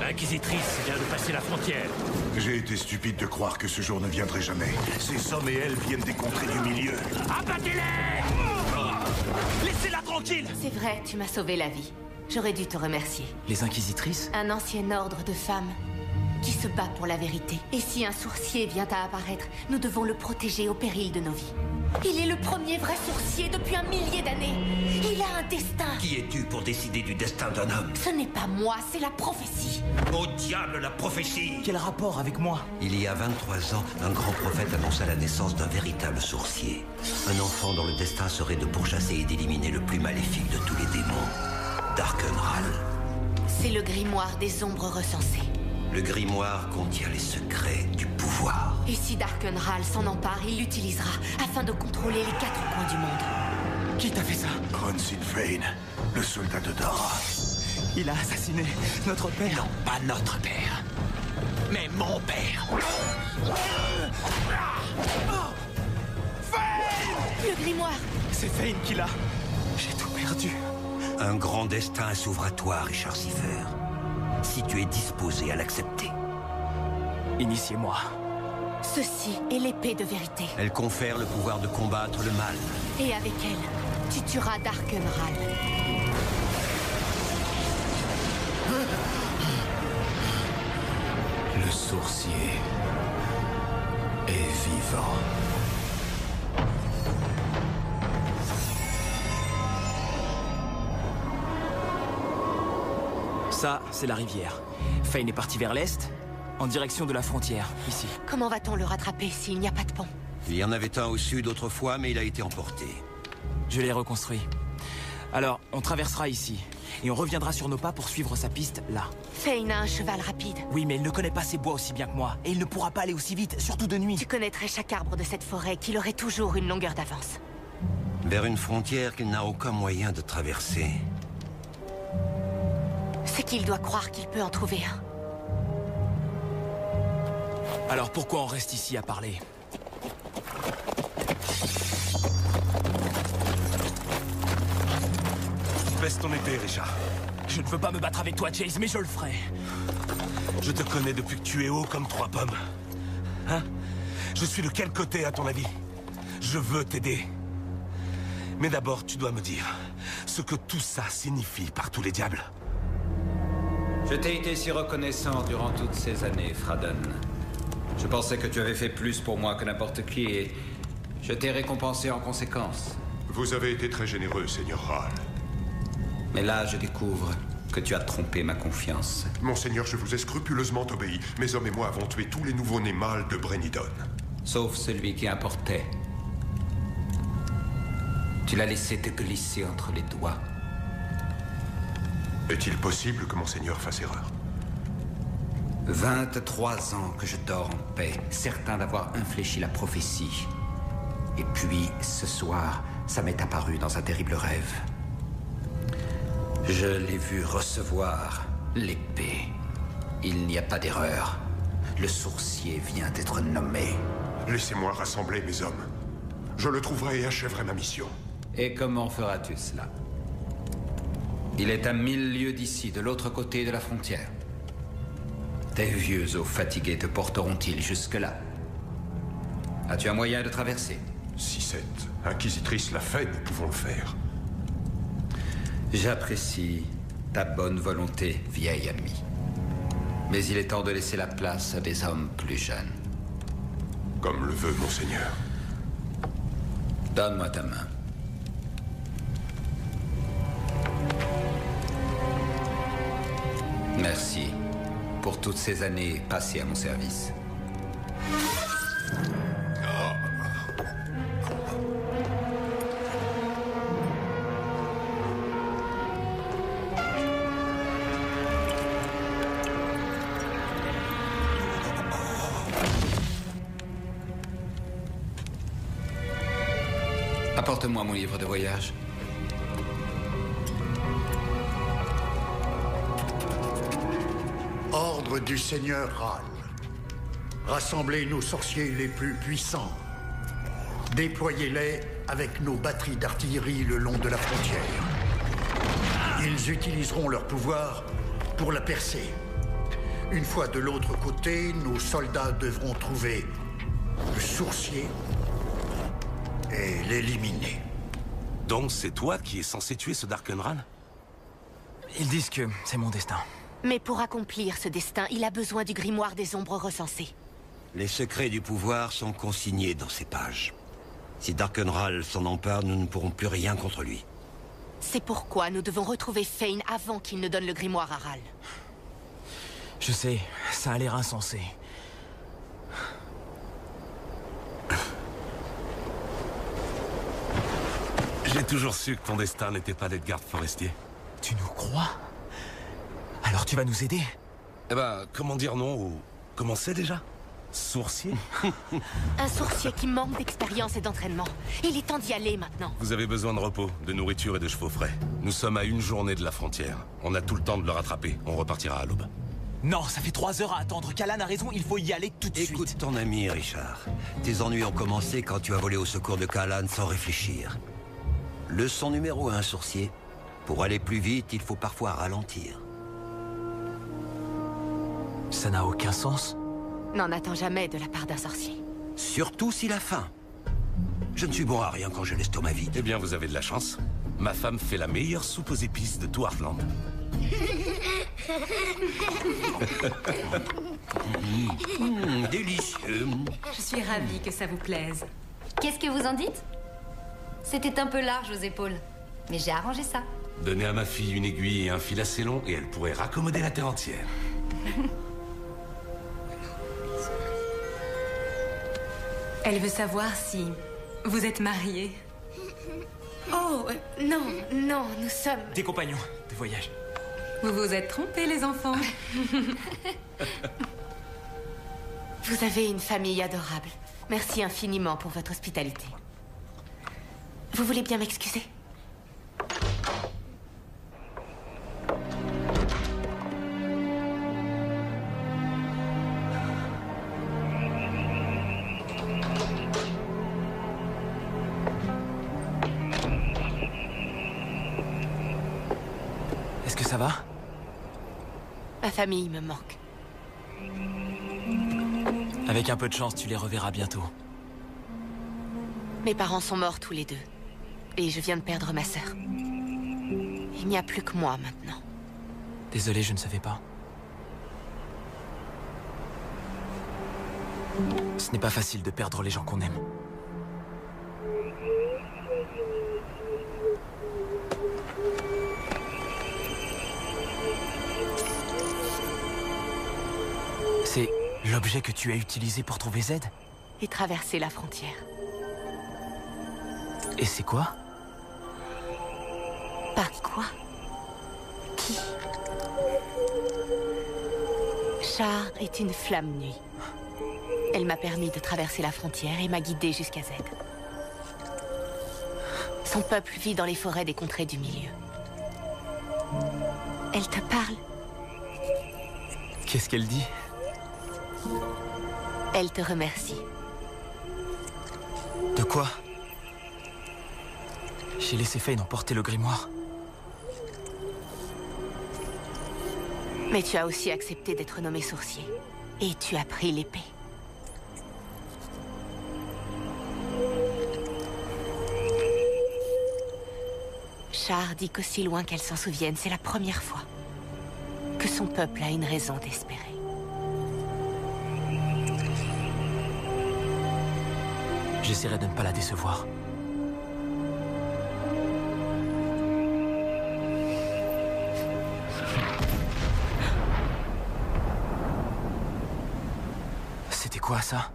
L'inquisitrice vient de passer la frontière. J'ai été stupide de croire que ce jour ne viendrait jamais. Ces hommes et elles viennent des contrées du milieu. Abattez-les! Laissez-la tranquille! C'est vrai, tu m'as sauvé la vie. J'aurais dû te remercier. Les inquisitrices? Un ancien ordre de femmes qui se bat pour la vérité. Et si un sourcier vient à apparaître, nous devons le protéger au péril de nos vies. Il est le premier vrai sourcier depuis 1 millier d'années. Il a un destin. Qui es-tu pour décider du destin d'un homme? Ce n'est pas moi, c'est la prophétie. Au diable la prophétie! Quel rapport avec moi? Il y a 23 ans, un grand prophète annonça la naissance d'un véritable sourcier. Un enfant dont le destin serait de pourchasser et d'éliminer le plus maléfique de tous les démons, Darkenral. C'est le grimoire des ombres recensées. Le grimoire contient les secrets du pouvoir. Et si Darkenral s'en empare, il l'utilisera afin de contrôler les 4 coins du monde. Qui t'a fait ça? Ron Sinfane, le soldat de Dara. Il a assassiné notre père. Non, pas notre père, mais mon père. Le grimoire! C'est Fane qui l'a. J'ai tout perdu. Un grand destin s'ouvre à toi, Richard Cipher. Si tu es disposé à l'accepter. Initiez-moi. Ceci est l'épée de vérité. Elle confère le pouvoir de combattre le mal. Et avec elle, tu tueras Darkenral. Le sourcier est vivant. Ça, c'est la rivière. Fane est parti vers l'est, en direction de la frontière, ici. Comment va-t-on le rattraper s'il n'y a pas de pont? Il y en avait un au sud autrefois, mais il a été emporté. Je l'ai reconstruit. Alors, on traversera ici, et on reviendra sur nos pas pour suivre sa piste, là. Fane a un cheval rapide. Oui, mais il ne connaît pas ces bois aussi bien que moi, et il ne pourra pas aller aussi vite, surtout de nuit. Tu connaîtrais chaque arbre de cette forêt qu'il aurait toujours une longueur d'avance. Vers une frontière qu'il n'a aucun moyen de traverser. C'est qu'il doit croire qu'il peut en trouver un. Alors pourquoi on reste ici à parler? Baisse ton épée, Richard. Je ne veux pas me battre avec toi, Chase, mais je le ferai. Je te connais depuis que tu es haut comme 3 pommes. Hein? Je suis de quel côté, à ton avis? Je veux t'aider. Mais d'abord, tu dois me dire ce que tout ça signifie par tous les diables. Je t'ai été si reconnaissant durant toutes ces années, Fraden. Je pensais que tu avais fait plus pour moi que n'importe qui et je t'ai récompensé en conséquence. Vous avez été très généreux, Seigneur Hall. Mais là, je découvre que tu as trompé ma confiance. Monseigneur, je vous ai scrupuleusement obéi. Mes hommes et moi avons tué tous les nouveaux-nés mâles de Brennidon. Sauf celui qui importait. Tu l'as laissé te glisser entre les doigts. Est-il possible que Monseigneur fasse erreur? 23 ans que je dors en paix, certain d'avoir infléchi la prophétie. Et puis, ce soir, ça m'est apparu dans un terrible rêve. Je l'ai vu recevoir l'épée. Il n'y a pas d'erreur. Le sourcier vient d'être nommé. Laissez-moi rassembler mes hommes. Je le trouverai et achèverai ma mission. Et comment feras-tu cela? Il est à 1000 lieues d'ici, de l'autre côté de la frontière. Tes vieux os fatigués te porteront-ils jusque-là? As-tu un moyen de traverser? Si cette inquisitrice l'a fait, nous pouvons le faire. J'apprécie ta bonne volonté, vieil ami. Mais il est temps de laisser la place à des hommes plus jeunes. Comme le veut Monseigneur. Donne-moi ta main. Merci pour toutes ces années passées à mon service. Apporte-moi mon livre de voyage. Ordre du Seigneur Ral. Rassemblez nos sorciers les plus puissants. Déployez-les avec nos batteries d'artillerie le long de la frontière. Ils utiliseront leur pouvoir pour la percer. Une fois de l'autre côté, nos soldats devront trouver le sourcier et l'éliminer. Donc c'est toi qui es censé tuer ce Darkenran? Ils disent que c'est mon destin. Mais pour accomplir ce destin, il a besoin du grimoire des ombres recensé. Les secrets du pouvoir sont consignés dans ces pages. Si Darkenral s'en empare, nous ne pourrons plus rien contre lui. C'est pourquoi nous devons retrouver Fane avant qu'il ne donne le grimoire à Ral. Je sais, ça a l'air insensé. J'ai toujours su que ton destin n'était pas d'être garde forestier. Tu nous crois? Alors tu vas nous aider? Eh ben, comment dire non ou... Comment c'est déjà? Sourcier? Un sourcier qui manque d'expérience et d'entraînement. Il est temps d'y aller maintenant. Vous avez besoin de repos, de nourriture et de chevaux frais. Nous sommes à 1 journée de la frontière. On a tout le temps de le rattraper. On repartira à l'aube. Non, ça fait 3 heures à attendre. Kalan a raison, il faut y aller tout de suite. Écoute ton ami, Richard. Tes ennuis ont commencé quand tu as volé au secours de Kalan sans réfléchir. Leçon numéro 1, sourcier. Pour aller plus vite, il faut parfois ralentir. Ça n'a aucun sens. N'en attends jamais de la part d'un sorcier. Surtout s'il a faim. Je ne suis bon à rien quand j'ai l'estomac vide. Eh bien, vous avez de la chance. Ma femme fait la meilleure soupe aux épices de tout Heartland. Délicieux. Je suis ravie que ça vous plaise. Qu'est-ce que vous en dites? C'était un peu large aux épaules, mais j'ai arrangé ça. Donnez à ma fille une aiguille et un fil assez long et elle pourrait raccommoder la terre entière. Elle veut savoir si vous êtes mariés. Oh, non, non, nous sommes... Des compagnons de voyage. Vous vous êtes trompés, les enfants. Vous avez une famille adorable. Merci infiniment pour votre hospitalité. Vous voulez bien m'excuser? Est-ce que ça va? Ma famille me manque. Avec un peu de chance, tu les reverras bientôt. Mes parents sont morts tous les deux. Et je viens de perdre ma sœur. Il n'y a plus que moi maintenant. Désolé, je ne savais pas. Ce n'est pas facile de perdre les gens qu'on aime. C'est l'objet que tu as utilisé pour trouver Z? Et traverser la frontière. Et c'est quoi? Pas quoi? Qui? Char est une flamme nuit. Elle m'a permis de traverser la frontière et m'a guidée jusqu'à Z. Son peuple vit dans les forêts des contrées du milieu. Elle te parle? Qu'est-ce qu'elle dit? Elle te remercie. De quoi? J'ai laissé Fane emporter le grimoire. Mais tu as aussi accepté d'être nommé sourcier. Et tu as pris l'épée. Char dit qu'aussi loin qu'elle s'en souvienne, c'est la première fois que son peuple a une raison d'espérer. J'essaierai de ne pas la décevoir. C'était quoi ça?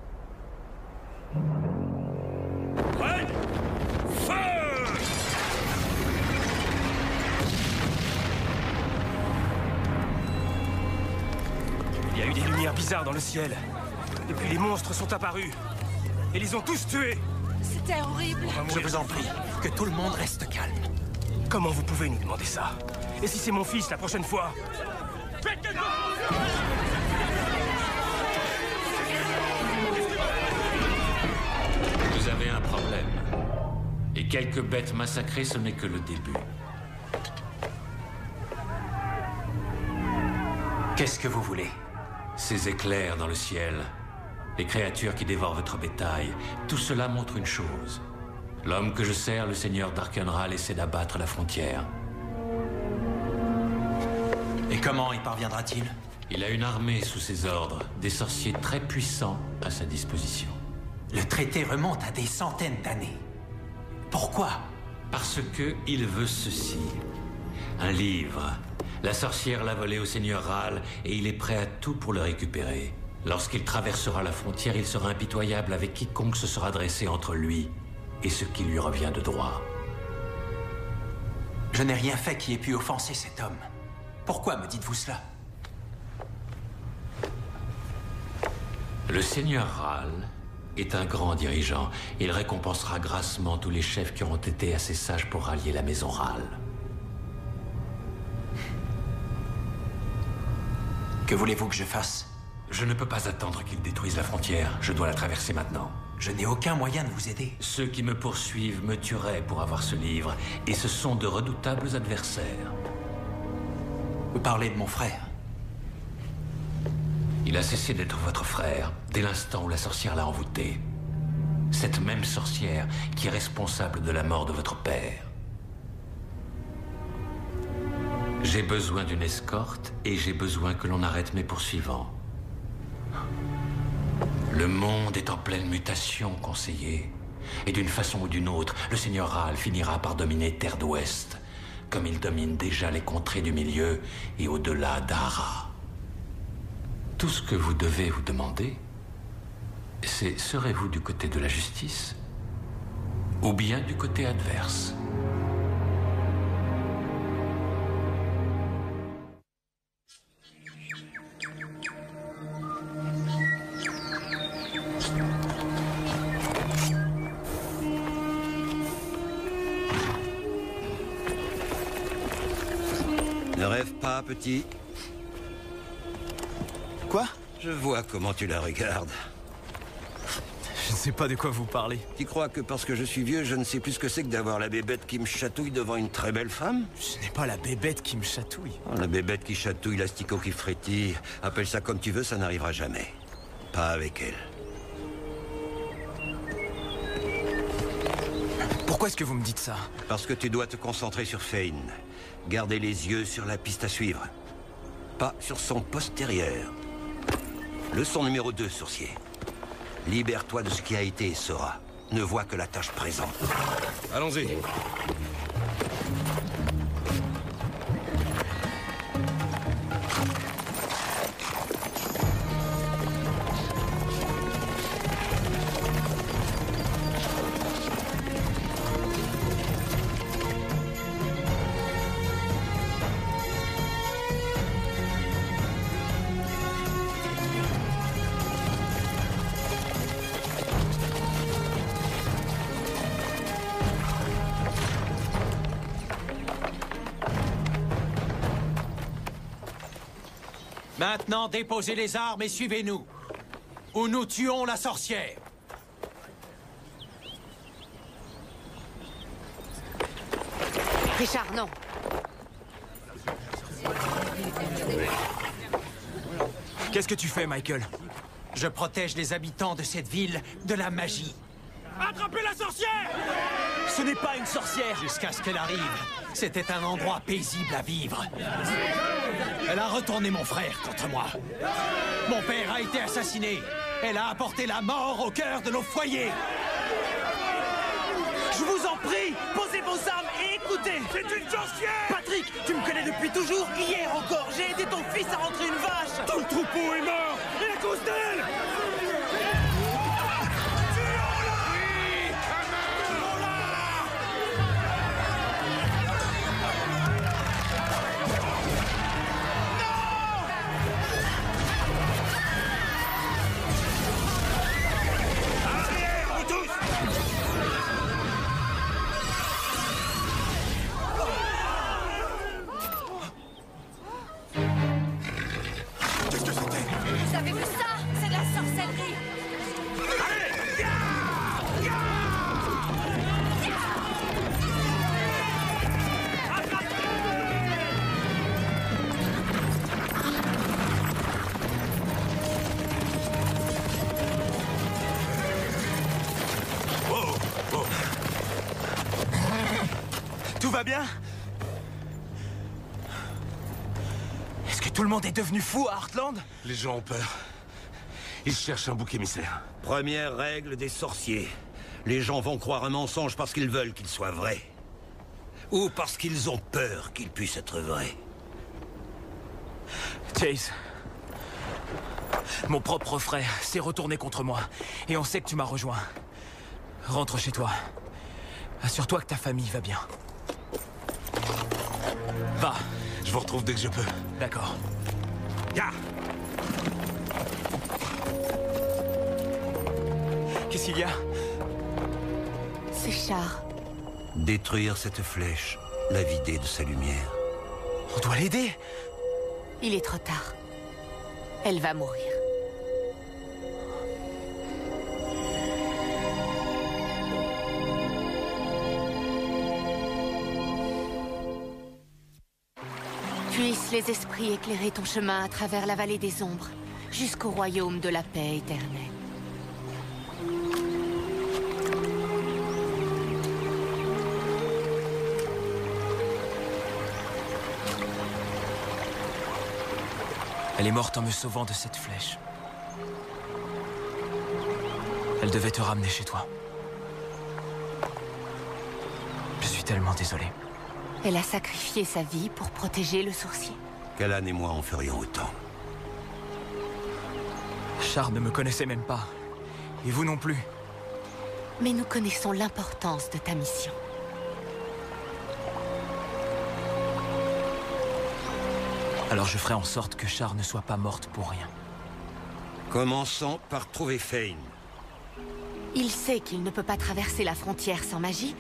Il y a eu des lumières bizarres dans le ciel. Et puis les monstres sont apparus. Et ils ont tous tués. C'était horrible. Je vous en prie, que tout le monde reste calme. Comment vous pouvez nous demander ça? Et si c'est mon fils la prochaine fois? Vous avez un problème. Et quelques bêtes massacrées, ce n'est que le début. Qu'est-ce que vous voulez? Ces éclairs dans le ciel, les créatures qui dévorent votre bétail, tout cela montre une chose. L'homme que je sers, le seigneur Darkenral, essaie d'abattre la frontière. Et comment y parviendra-t-il? Il a une armée sous ses ordres, des sorciers très puissants à sa disposition. Le traité remonte à des centaines d'années. Pourquoi? Parce que il veut ceci. Un livre. La sorcière l'a volé au seigneur Ral et il est prêt à tout pour le récupérer. Lorsqu'il traversera la frontière, il sera impitoyable avec quiconque se sera dressé entre lui et ce qui lui revient de droit. Je n'ai rien fait qui ait pu offenser cet homme. Pourquoi me dites-vous cela? Le seigneur Ral est un grand dirigeant. Il récompensera grassement tous les chefs qui auront été assez sages pour rallier la maison Ral. Que voulez-vous que je fasse? Je ne peux pas attendre qu'il détruise la frontière. Je dois la traverser maintenant. Je n'ai aucun moyen de vous aider. Ceux qui me poursuivent me tueraient pour avoir ce livre. Et ce sont de redoutables adversaires. Vous parlez de mon frère? Il a cessé d'être votre frère dès l'instant où la sorcière l'a envoûté. Cette même sorcière qui est responsable de la mort de votre père. J'ai besoin d'une escorte et j'ai besoin que l'on arrête mes poursuivants. Le monde est en pleine mutation, conseiller. Et d'une façon ou d'une autre, le seigneur Ral finira par dominer Terre d'Ouest, comme il domine déjà les contrées du milieu et au-delà d'Ara. Tout ce que vous devez vous demander, c'est serez-vous du côté de la justice ou bien du côté adverse? Ne rêve pas, petit. Quoi? Je vois comment tu la regardes. Je ne sais pas de quoi vous parlez. Tu crois que parce que je suis vieux, je ne sais plus ce que c'est que d'avoir la bébête qui me chatouille devant une très belle femme? Ce n'est pas la bébête qui me chatouille. Oh, la bébête qui chatouille, l'asticot qui frétille. Appelle ça comme tu veux, ça n'arrivera jamais. Pas avec elle. Pourquoi est-ce que vous me dites ça? Parce que tu dois te concentrer sur Fane. Garder les yeux sur la piste à suivre. Pas sur son postérieur. Leçon numéro 2, sorcier. Libère-toi de ce qui a été et sera. Ne vois que la tâche présente. Allons-y. Maintenant, déposez les armes et suivez-nous. Ou nous tuons la sorcière. Richard, non. Qu'est-ce que tu fais, Michael? Je protège les habitants de cette ville de la magie. Attrapez la sorcière! Ce n'est pas une sorcière! Jusqu'à ce qu'elle arrive, c'était un endroit paisible à vivre. Elle a retourné mon frère contre moi. Mon père a été assassiné. Elle a apporté la mort au cœur de nos foyers. Je vous en prie, posez vos armes et écoutez! C'est une sorcière! Patrick, tu me connais depuis toujours. Hier encore, j'ai aidé ton fils à rentrer une vache. Tout le troupeau est mort! Et à cause d'elle! Vous avez vu ça? C'est de la sorcière! Tout va bien? Est-ce que tout le monde est devenu fou à Heartland? Les gens ont peur. Ils cherchent un bouc émissaire. Première règle des sorciers. Les gens vont croire un mensonge parce qu'ils veulent qu'il soit vrai. Ou parce qu'ils ont peur qu'il puisse être vrai. Chase, mon propre frère s'est retourné contre moi. Et on sait que tu m'as rejoint. Rentre chez toi. Assure-toi que ta famille va bien. Va. Je vous retrouve dès que je peux. D'accord. Ya! Qu'est-ce qu'il y a? C'est Char. Détruire cette flèche, la vider de sa lumière. On doit l'aider. Il est trop tard. Elle va mourir. Puissent les esprits éclairer ton chemin à travers la vallée des ombres, jusqu'au royaume de la paix éternelle. Elle est morte en me sauvant de cette flèche. Elle devait te ramener chez toi. Je suis tellement désolé. Elle a sacrifié sa vie pour protéger le sourcier. Callan et moi en ferions autant. Char ne me connaissait même pas. Et vous non plus. Mais nous connaissons l'importance de ta mission. Alors je ferai en sorte que Char ne soit pas morte pour rien. Commençons par trouver Fane. Il sait qu'il ne peut pas traverser la frontière sans magie,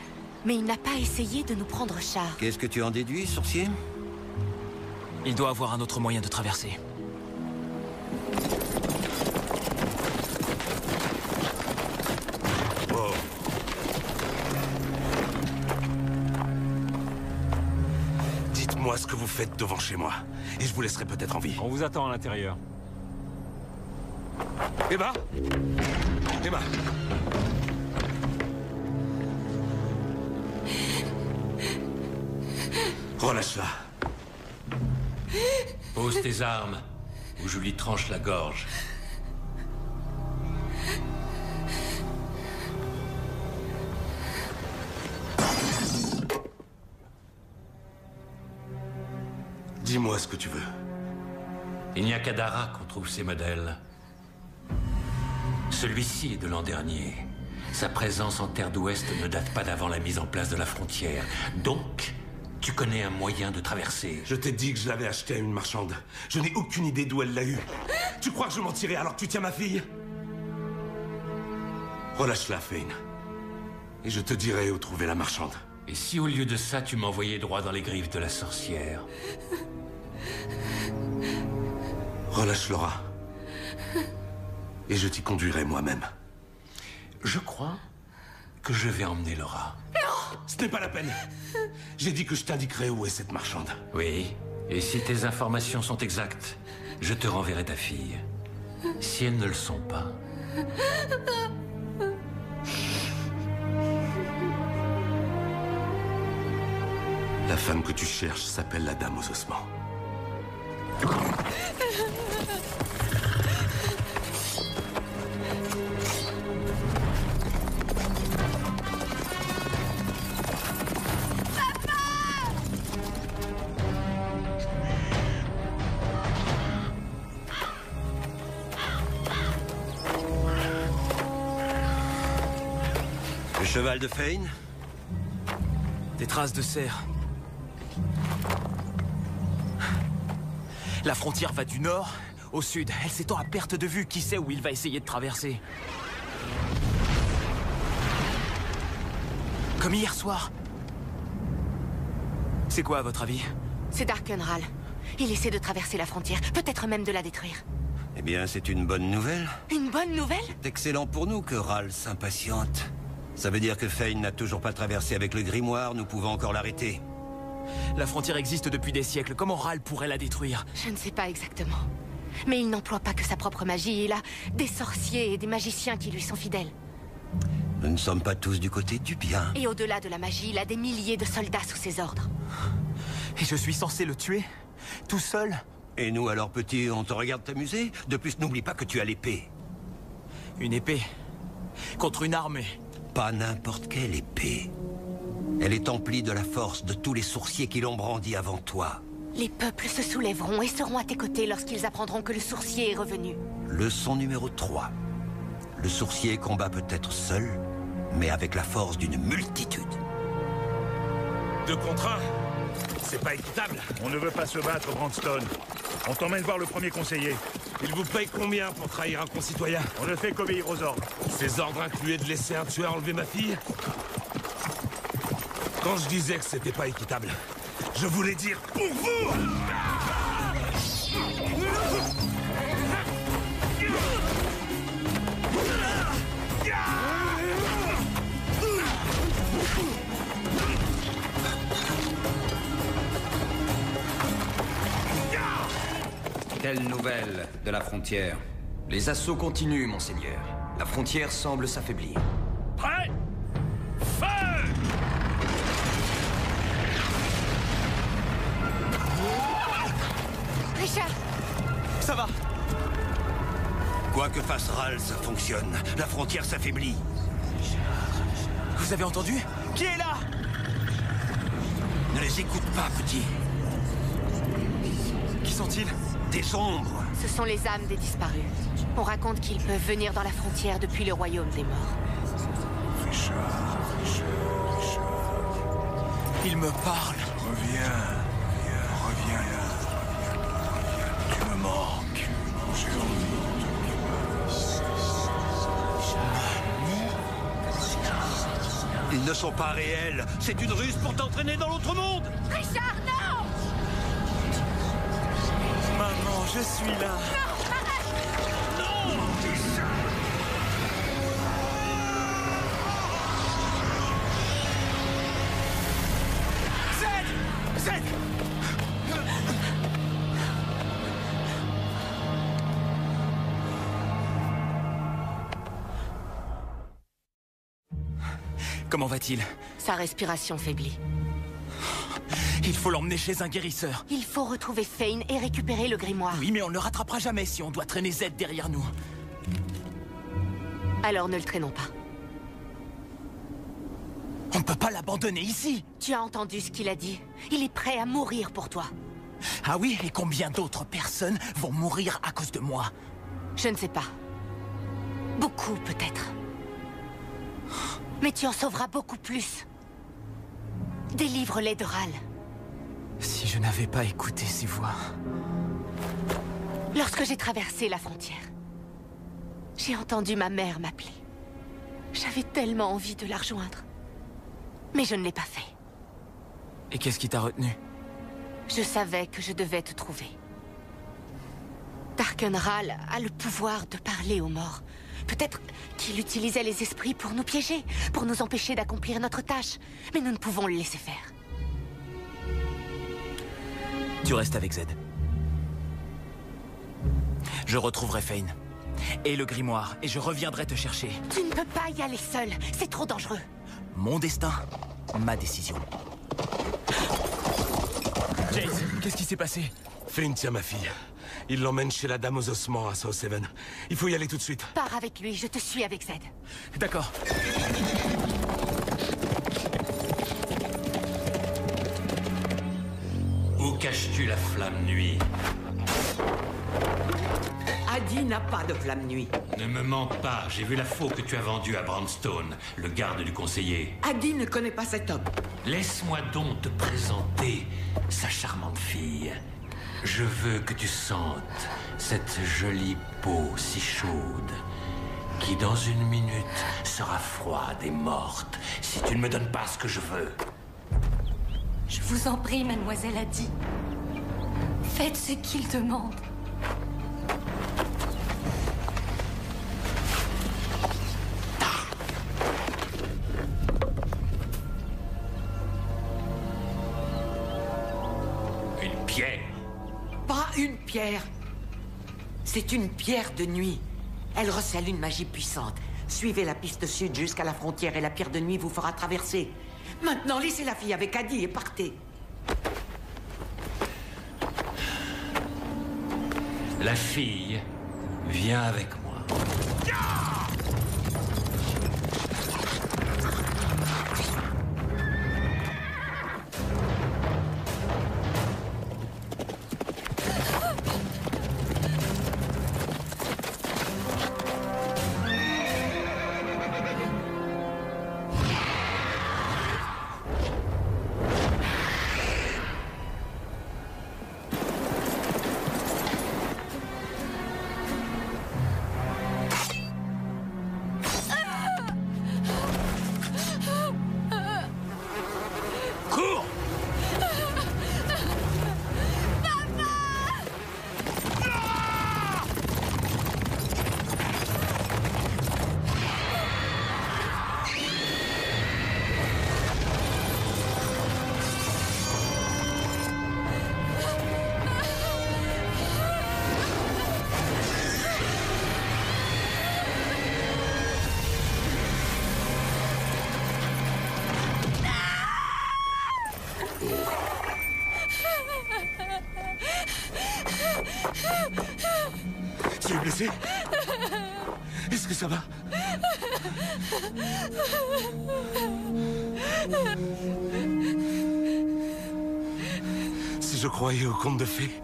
mais il n'a pas essayé de nous prendre Char. Qu'est-ce que tu en déduis, sorcier? Il doit avoir un autre moyen de traverser. Oh. Dites-moi ce que vous faites devant chez moi, et je vous laisserai peut-être en vie. On vous attend à l'intérieur. Emma? Emma? Relâche-la. Pose tes armes, ou je lui tranche la gorge. Dis-moi ce que tu veux. Il n'y a qu'à Dara qu'on trouve ces modèles. Celui-ci est de l'an dernier. Sa présence en Terre d'Ouest ne date pas d'avant la mise en place de la frontière. Donc, tu connais un moyen de traverser. Je t'ai dit que je l'avais acheté à une marchande. Je n'ai aucune idée d'où elle l'a eu. Tu crois que je mentirais alors que tu tiens ma fille? Relâche-la, Fane. Et je te dirai où trouver la marchande. Et si au lieu de ça, tu m'envoyais droit dans les griffes de la sorcière? Relâche Laura. Et je t'y conduirai moi-même. Je crois que je vais emmener Laura. Non! Ce n'est pas la peine. J'ai dit que je t'indiquerai où est cette marchande. Oui, et si tes informations sont exactes, je te renverrai ta fille. Si elles ne le sont pas... La femme que tu cherches s'appelle la Dame aux Ossements. Le cheval de Fane? Des traces de cerf. La frontière va du nord au sud. Elle s'étend à perte de vue. Qui sait où il va essayer de traverser? Comme hier soir. C'est quoi, à votre avis? C'est Darkenral. Il essaie de traverser la frontière, peut-être même de la détruire. Eh bien, c'est une bonne nouvelle. Une bonne nouvelle? C'est excellent pour nous que Ral s'impatiente. Ça veut dire que Fane n'a toujours pas traversé avec le grimoire, nous pouvons encore l'arrêter. La frontière existe depuis des siècles. Comment Ral pourrait la détruire? Je ne sais pas exactement. Mais il n'emploie pas que sa propre magie. Il a des sorciers et des magiciens qui lui sont fidèles. Nous ne sommes pas tous du côté du bien. Et au-delà de la magie, il a des milliers de soldats sous ses ordres. Et je suis censé le tuer? Tout seul? Et nous alors, petit, on te regarde t'amuser? De plus, n'oublie pas que tu as l'épée. Une épée? Contre une armée? Pas n'importe quelle épée. Elle est emplie de la force de tous les sourciers qui l'ont brandie avant toi. Les peuples se soulèveront et seront à tes côtés lorsqu'ils apprendront que le sourcier est revenu. Leçon numéro 3. Le sourcier combat peut-être seul, mais avec la force d'une multitude. 2 contre 1. C'est pas équitable. On ne veut pas se battre, Brandstone. On t'emmène voir le premier conseiller. Il vous paye combien pour trahir un concitoyen? On ne fait qu'obéir aux ordres. Ces ordres incluaient de laisser un tueur enlever ma fille? Quand je disais que c'était pas équitable, je voulais dire pour vous! Quelle nouvelle de la frontière? Les assauts continuent, monseigneur. La frontière semble s'affaiblir. Prêt? Feu! Richard! Ça va? Quoi que fasse Ral, ça fonctionne. La frontière s'affaiblit. Vous avez entendu? Qui est là? Ne les écoute pas, petit. Qui sont-ils? Des ombres. Ce sont les âmes des disparus. On raconte qu'ils peuvent venir dans la frontière depuis le royaume des morts. Il me parle. Reviens. Tu me manques. J'ai envie de... Ils ne sont pas réels. C'est une ruse pour t'entraîner dans l'autre monde. Richard, non! Maman, je suis là. Zed! Comment va-t-il? Sa respiration faiblit. Il faut l'emmener chez un guérisseur. Il faut retrouver Fane et récupérer le grimoire. Oui, mais on ne le rattrapera jamais si on doit traîner Zed derrière nous. Alors ne le traînons pas. On ne peut pas l'abandonner ici. Tu as entendu ce qu'il a dit. Il est prêt à mourir pour toi. Ah oui, et combien d'autres personnes vont mourir à cause de moi? Je ne sais pas. Beaucoup, peut-être. Mais tu en sauveras beaucoup plus. Délivre-les de Ral. Si je n'avais pas écouté ces voix... Lorsque j'ai traversé la frontière, j'ai entendu ma mère m'appeler. J'avais tellement envie de la rejoindre. Mais je ne l'ai pas fait. Et qu'est-ce qui t'a retenu? Je savais que je devais te trouver. Darkenral a le pouvoir de parler aux morts. Peut-être qu'il utilisait les esprits pour nous piéger, pour nous empêcher d'accomplir notre tâche. Mais nous ne pouvons le laisser faire. Tu restes avec Zed. Je retrouverai Fane. Et le grimoire, et je reviendrai te chercher. Tu ne peux pas y aller seul, c'est trop dangereux. Mon destin, ma décision. Jace, qu'est-ce qui s'est passé? Fane tient ma fille. Il l'emmène chez la dame aux ossements à South Haven. Il faut y aller tout de suite. Pars avec lui, je te suis avec Zed. D'accord. Où caches-tu la flamme nuit? Adi n'a pas de flamme nuit. Ne me mens pas, j'ai vu la faux que tu as vendue à Brandstone, le garde du conseiller. Adi ne connaît pas cet homme. Laisse-moi donc te présenter sa charmante fille. Je veux que tu sentes cette jolie peau si chaude, qui dans une minute sera froide et morte, si tu ne me donnes pas ce que je veux. Je vous en prie, mademoiselle Adi. Faites ce qu'il demande. Une pierre? Pas une pierre. C'est une pierre de nuit. Elle recèle une magie puissante. Suivez la piste sud jusqu'à la frontière et la pierre de nuit vous fera traverser. Maintenant, laissez la fille avec Adi et partez. La fille vient avec moi. Tu es blessé? Est-ce que ça va? Si je croyais au conte de fées,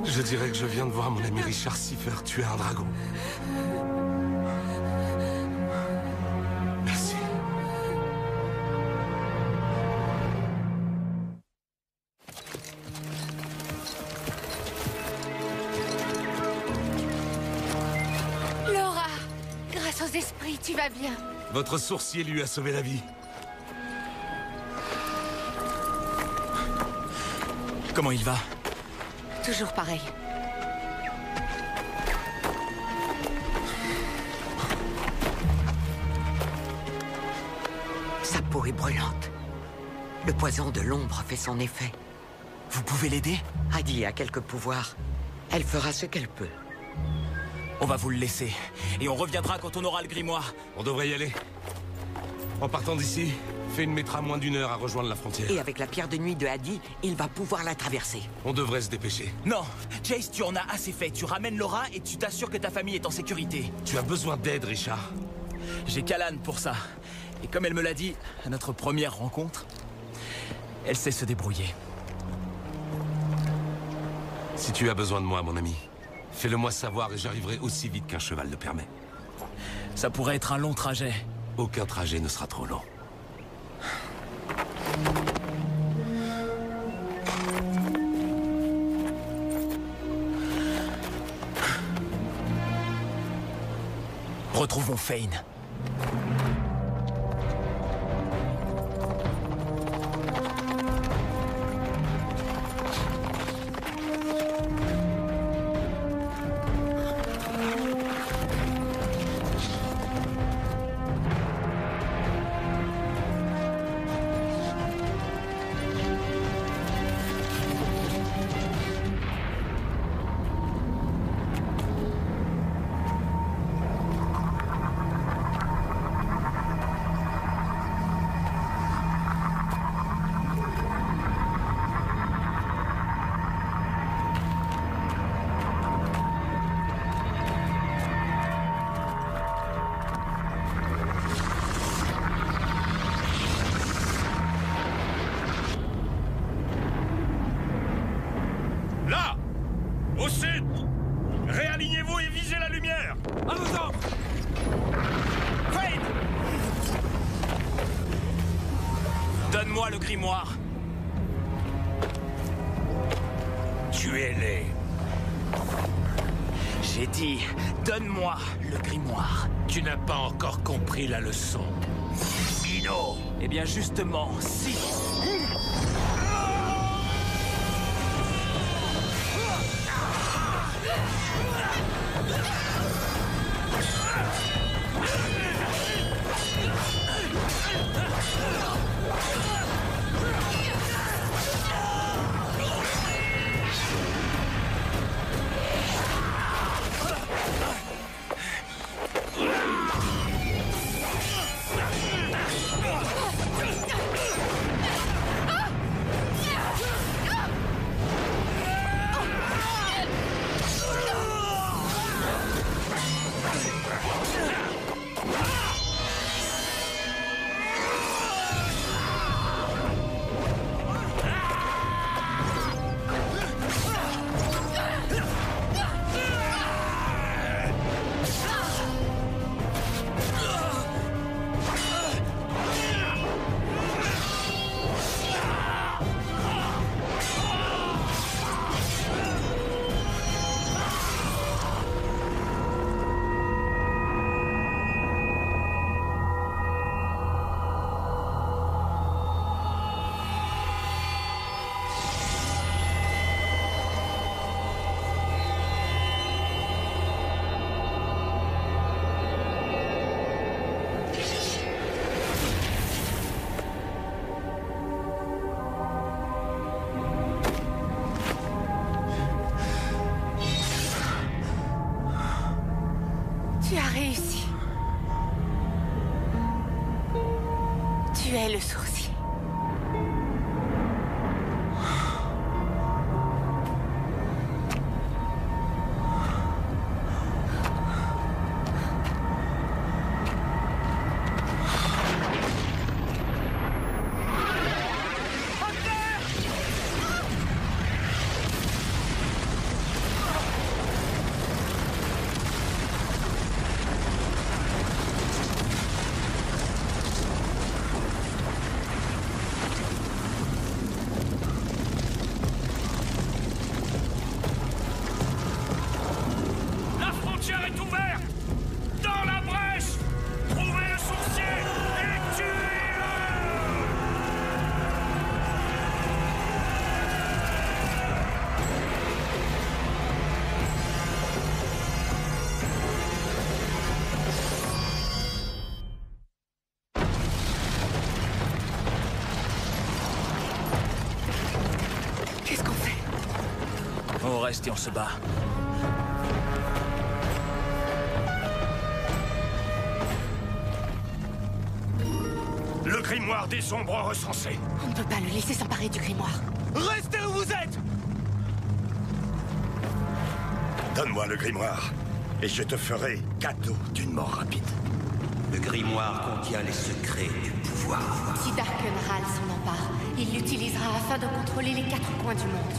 je dirais que je viens de voir mon ami Richard Siffer tuer un dragon. Merci. Laura, grâce aux esprits, tu vas bien. Votre sourcier lui a sauvé la vie. Comment il va? Toujours pareil. Sa peau est brûlante. Le poison de l'ombre fait son effet. Vous pouvez l'aider? Adi a quelques pouvoirs. Elle fera ce qu'elle peut. On va vous le laisser. Et on reviendra quand on aura le grimoire. On devrait y aller. En partant d'ici, Fane mettra moins d'1 heure à rejoindre la frontière. Et avec la pierre de nuit de Adi, il va pouvoir la traverser. On devrait se dépêcher. Non, Jace, tu en as assez fait. Tu ramènes Laura et tu t'assures que ta famille est en sécurité. Tu as besoin d'aide, Richard. J'ai Callan pour ça. Et comme elle me l'a dit à notre première rencontre, elle sait se débrouiller. Si tu as besoin de moi, mon ami, fais-le moi savoir et j'arriverai aussi vite qu'un cheval le permet. Ça pourrait être un long trajet. Aucun trajet ne sera trop long. Retrouvons Fane. Là! Au sud! Réalignez-vous et visez la lumière! À vos ordres! Fane! Donne-moi le grimoire. Tuez-les! J'ai dit, donne-moi le grimoire. Tu n'as pas encore compris la leçon. Mino! Eh bien justement, si. Tu as réussi. Tu es le sourcier. On reste et on se bat. Le grimoire des ombres recensé. On ne peut pas le laisser s'emparer du grimoire. Restez où vous êtes! Donne-moi le grimoire, et je te ferai cadeau d'une mort rapide. Le grimoire contient les secrets du pouvoir. Si Darkenral s'en empare, il l'utilisera afin de contrôler les 4 coins du monde.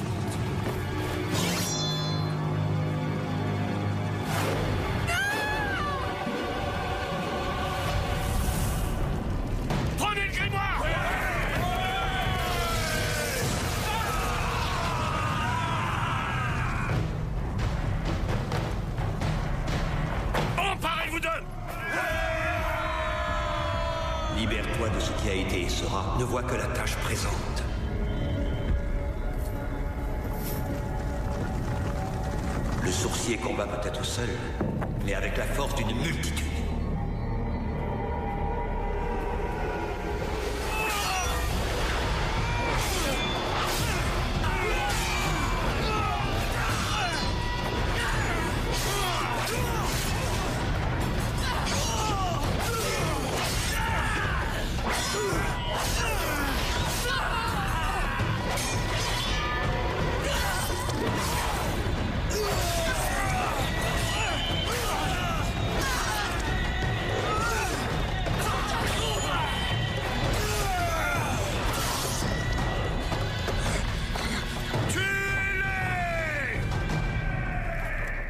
Prenez le grimoire! Emparez-vous d'eux! Libère-toi de ce qui a été et sera. Ne vois que la tâche présente. Le sourcier combat peut-être seul, mais avec la force d'une multitude.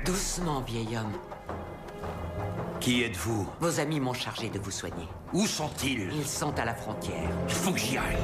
Doucement, vieil homme. Qui êtes-vous? Vos amis m'ont chargé de vous soigner. Où sont-ils? Ils sont à la frontière. Il faut que j'y aille.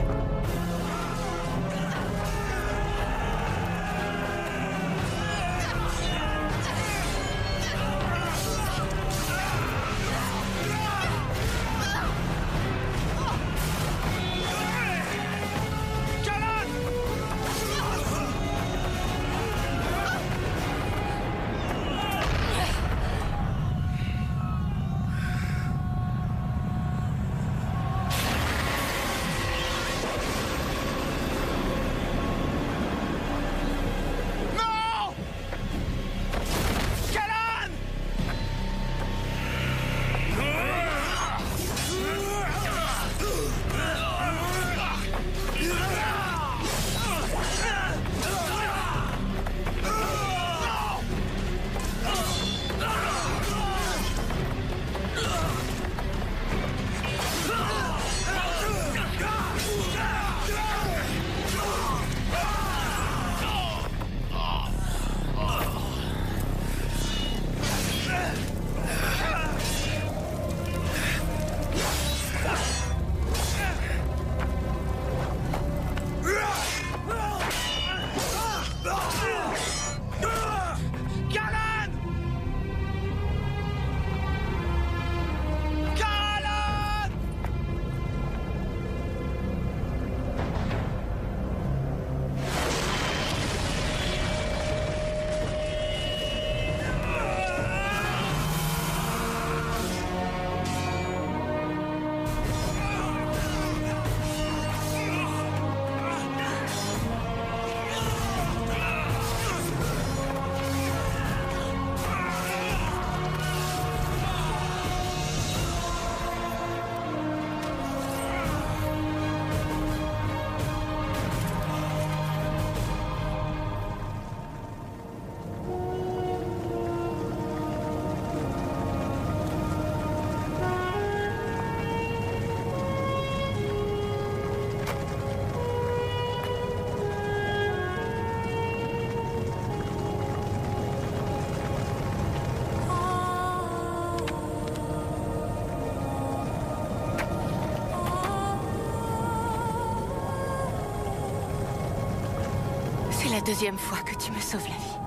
la deuxième fois que tu me sauves la vie.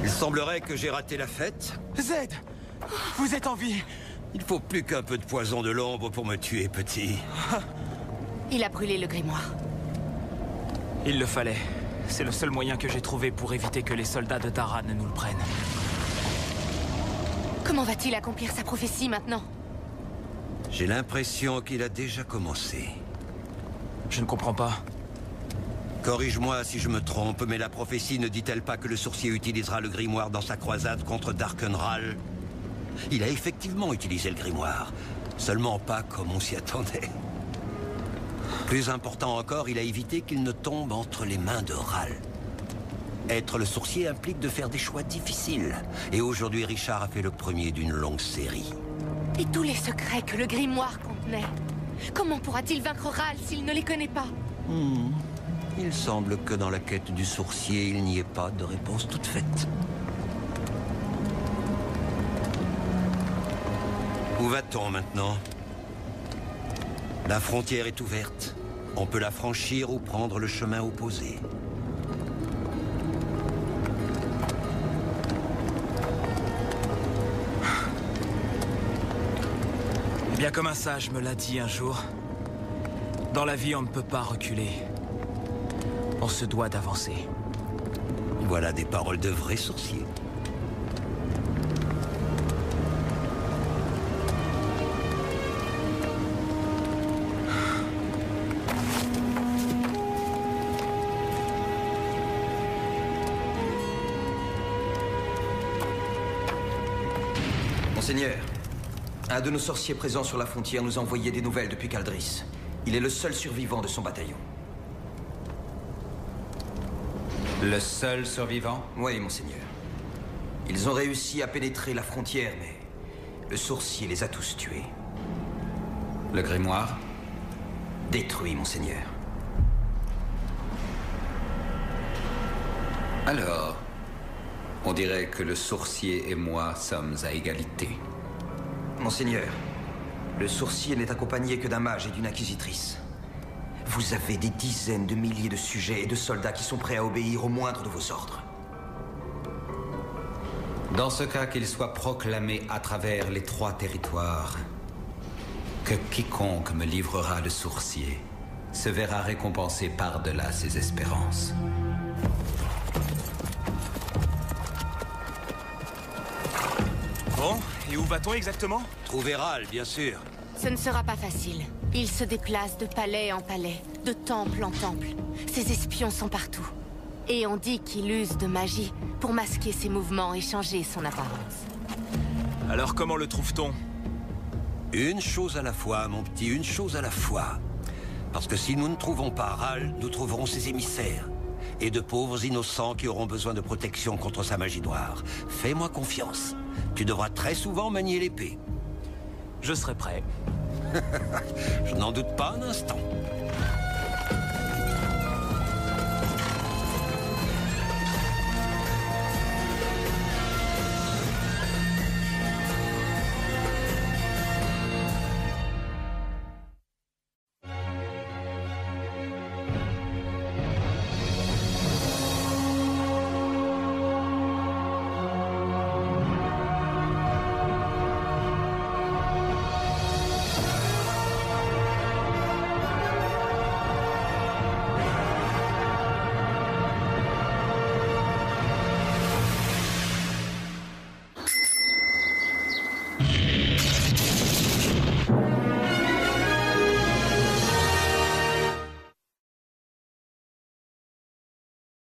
Il semblerait que j'ai raté la fête. Zed, vous êtes en vie. Il faut plus qu'un peu de poison de l'ombre pour me tuer, petit. Il a brûlé le grimoire. Il le fallait. C'est le seul moyen que j'ai trouvé pour éviter que les soldats de Dara ne nous le prennent. Comment va-t-il accomplir sa prophétie maintenant? J'ai l'impression qu'il a déjà commencé. Je ne comprends pas. Corrige-moi si je me trompe, mais la prophétie ne dit-elle pas que le sorcier utilisera le grimoire dans sa croisade contre Darkenral? Il a effectivement utilisé le grimoire, seulement pas comme on s'y attendait. Plus important encore, il a évité qu'il ne tombe entre les mains de Ral. Être le sorcier implique de faire des choix difficiles, et aujourd'hui Richard a fait le premier d'une longue série. Et tous les secrets que le grimoire contenait. Comment pourra-t-il vaincre Ral s'il ne les connaît pas? Il semble que dans la quête du sorcier, il n'y ait pas de réponse toute faite. Où va-t-on maintenant? La frontière est ouverte. On peut la franchir ou prendre le chemin opposé. Bien comme un sage me l'a dit un jour, dans la vie on ne peut pas reculer. On se doit d'avancer. Voilà des paroles de vrais sorciers. Monseigneur, un de nos sorciers présents sur la frontière nous a envoyé des nouvelles depuis Caldris. Il est le seul survivant de son bataillon. Le seul survivant? Oui, monseigneur. Ils ont réussi à pénétrer la frontière, mais le sorcier les a tous tués. Le grimoire? Détruit, monseigneur. Alors, on dirait que le sorcier et moi sommes à égalité. Monseigneur, le sorcier n'est accompagné que d'un mage et d'une inquisitrice. Vous avez des dizaines de milliers de sujets et de soldats qui sont prêts à obéir au moindre de vos ordres. Dans ce cas, qu'il soit proclamé à travers les 3 territoires que quiconque me livrera le sorcier se verra récompensé par-delà ses espérances. Bon, et où va-t-on exactement? Trouver Ral, bien sûr. Ce ne sera pas facile. Il se déplace de palais en palais, de temple en temple. Ses espions sont partout. Et on dit qu'il use de magie pour masquer ses mouvements et changer son apparence. Alors comment le trouve-t-on? Une chose à la fois, mon petit, une chose à la fois. Parce que si nous ne trouvons pas Ral, nous trouverons ses émissaires. Et de pauvres innocents qui auront besoin de protection contre sa magie noire. Fais-moi confiance. Tu devras très souvent manier l'épée. Je serai prêt. Je n'en doute pas un instant.